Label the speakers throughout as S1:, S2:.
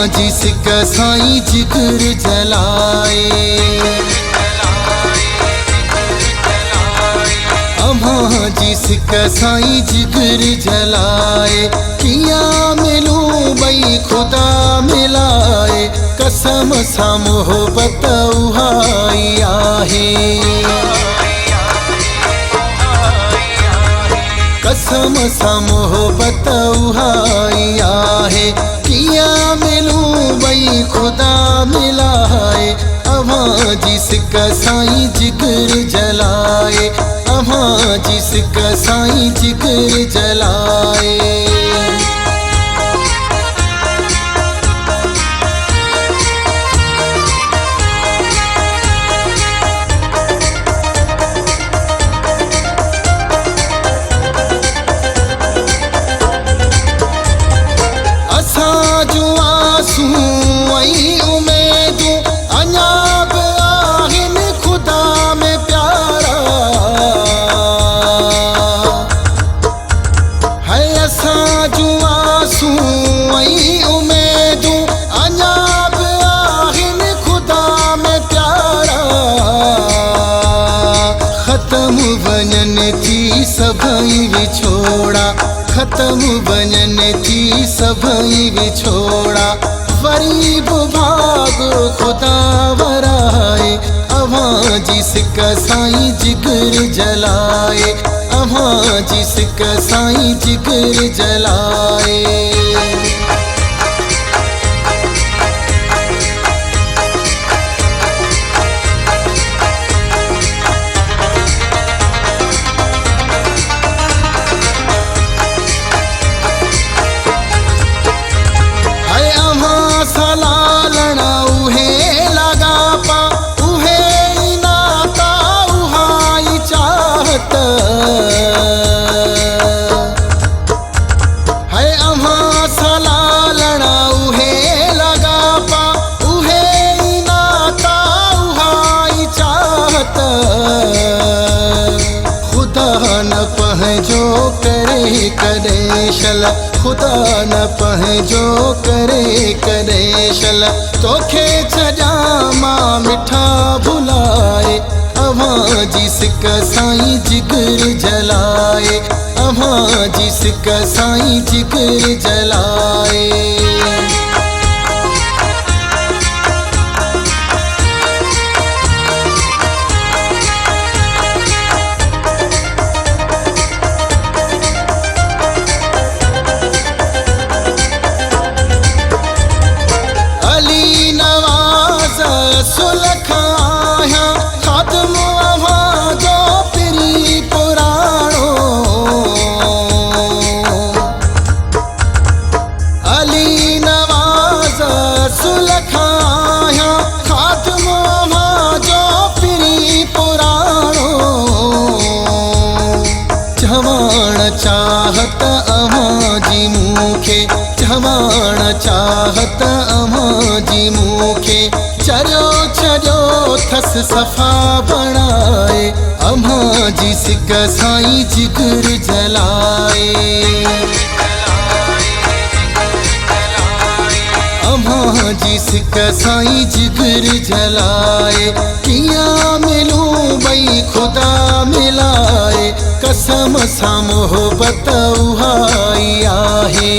S1: जिसका साईं जिक्र जलाए, अम्मा जिसका साईं जिक्र जलाए, किया मिलूं बई खुदा मिलाए, कसम सा मोहब्बत उहाई आहे, कसम सा मोहब्बत उहाई आहे, किया मिलूं बई खुदा मिलाए, अम्मा जिसका साईं जिक्र जलाए, अम्मा जिसका साईं जिक्र जलाए। खत्म वञन थी सभई विछोड़ा, खत्म वञन थी सभई विछोड़ा, वरी बि भाॻो खुदा वराए, अम्मा जिसका साईं जिक्र जलाए, अम्मा जिसका साईं जिक्र जलाए। खुदा न पंहिंजो करे करे शल, तोखे छॾा मां मिठा भुलाए, अम्मा जिसका साईं जिक्र जलाए, अम्मा जिसका साईं जिक्र जलाए। चाहत अम्मा जी मूंखे, जवान चाहत अम्मा जी मूंखे, चरियो छॾियो थस सफ़ा बणाए, अम्मा जिसका साईं जिक्र जलाए, अम्मा जिसका साईं जिक्र जलाए, किया मिलूं बई खुदा मिलाए, कसम सा मोहब्बत उहाई आहे,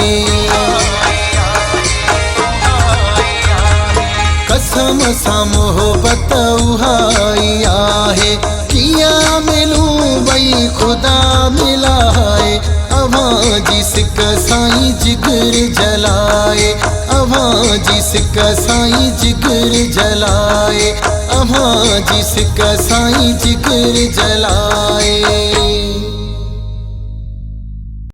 S1: कसम सा मोहब्बत उहाई आहे, किया मिलूं बई खुदा मिलाए, अम्मा जिसका साईं जिक्र जलाए, अम्मा जिसका साईं जिक्र जलाए, अम्मा जिसका साईं जिक्र जलाए।